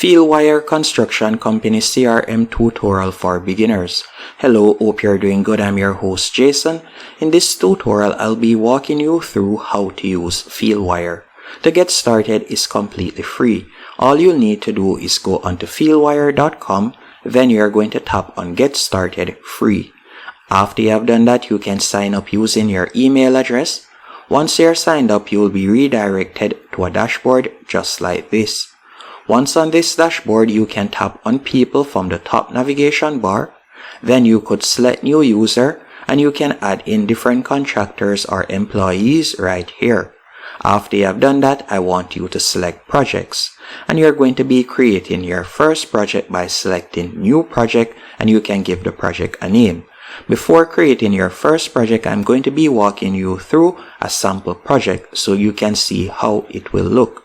Fieldwire Construction Company CRM tutorial for beginners. Hello, hope you're doing good. I'm your host Jason. In this tutorial, I'll be walking you through how to use Fieldwire. To get started is completely free. All you'll need to do is go onto fieldwire.com, then you're going to tap on Get Started Free. After you have done that, you can sign up using your email address. Once you're signed up, you will be redirected to a dashboard just like this. Once on this dashboard, you can tap on People from the top navigation bar. Then you could select New User and you can add in different contractors or employees right here. After you have done that, I want you to select Projects. And you're going to be creating your first project by selecting New Project, and you can give the project a name. Before creating your first project, I'm going to be walking you through a sample project so you can see how it will look.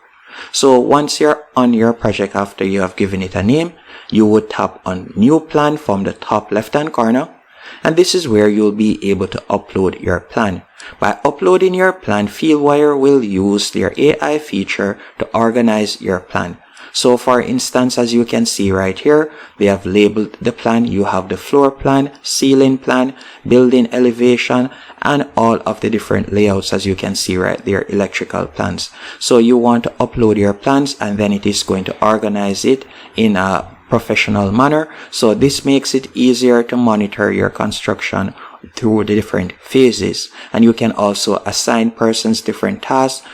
So once you're on your project, after you have given it a name, you would tap on New Plan from the top left hand corner, and this is where you'll be able to upload your plan. By uploading your plan, Fieldwire will use their AI feature to organize your plan. So for instance, as you can see right here, they have labeled the plan. You have the floor plan, ceiling plan, building elevation, and all of the different layouts, as you can see right there, electrical plans. So you want to upload your plans, and then it is going to organize it in a professional manner. So this makes it easier to monitor your construction through the different phases, and you can also assign persons different tasks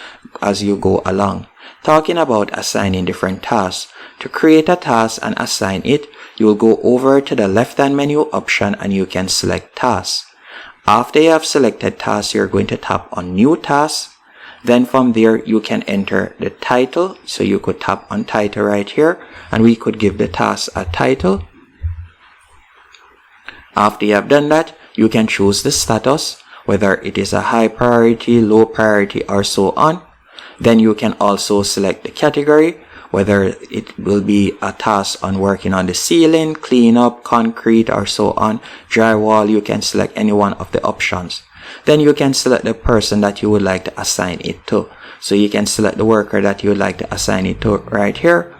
as you go along. Talking about assigning different tasks, to create a task and assign it, you will go over to the left hand menu option and you can select tasks. After you have selected tasks, you're going to tap on New Task. Then from there you can enter the title, so you could tap on title right here and we could give the task a title. After you have done that, you can choose the status, whether it is a high priority, low priority, or so on. Then you can also select the category, whether it will be a task on working on the ceiling, cleanup, concrete, or so on. Drywall, you can select any one of the options. Then you can select the person that you would like to assign it to. So you can select the worker that you would like to assign it to right here.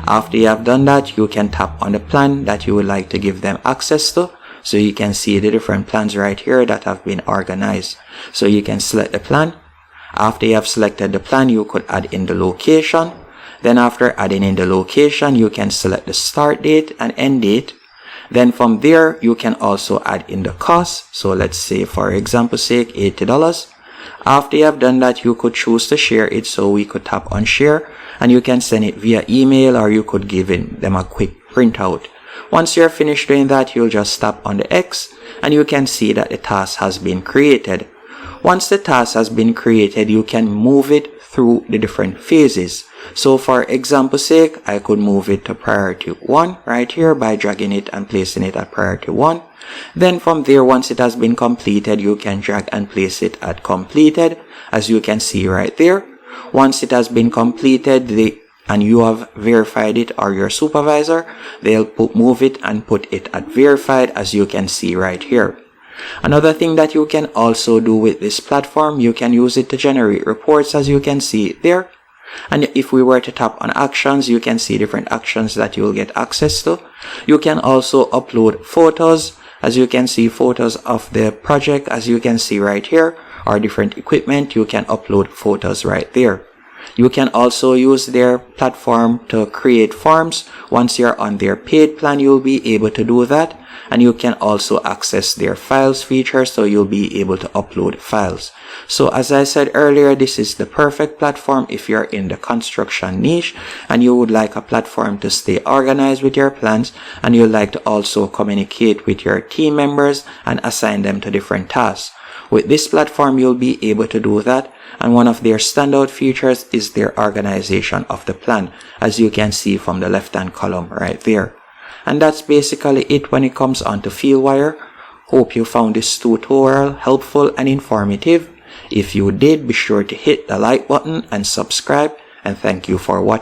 After you have done that, you can tap on the plan that you would like to give them access to. So you can see the different plans right here that have been organized. So you can select the plan. After you have selected the plan, you could add in the location. Then after adding in the location, you can select the start date and end date. Then from there, you can also add in the cost. So let's say, for example's sake, $80. After you have done that, you could choose to share it. So we could tap on share and you can send it via email, or you could give them a quick printout. Once you're finished doing that, you'll just tap on the X and you can see that the task has been created. Once the task has been created, you can move it through the different phases. So for example's sake, I could move it to priority 1 right here by dragging it and placing it at priority 1. Then from there, once it has been completed, you can drag and place it at completed, as you can see right there. Once it has been completed, and you have verified it, or your supervisor, they'll move it and put it at verified, as you can see right here. Another thing that you can also do with this platform, you can use it to generate reports, as you can see there. And if we were to tap on actions, you can see different actions that you will get access to. You can also upload photos, as you can see photos of the project, as you can see right here, or different equipment. You can upload photos right there. You can also use their platform to create forms. Once you're on their paid plan, you'll be able to do that. And you can also access their files feature, so you'll be able to upload files. So as I said earlier, this is the perfect platform if you're in the construction niche and you would like a platform to stay organized with your plans, and you'd like to also communicate with your team members and assign them to different tasks. With this platform, you'll be able to do that, and one of their standout features is their organization of the plan, as you can see from the left hand column right there. And that's basically it when it comes on to Fieldwire. Hope you found this tutorial helpful and informative. If you did, be sure to hit the like button and subscribe, and thank you for watching.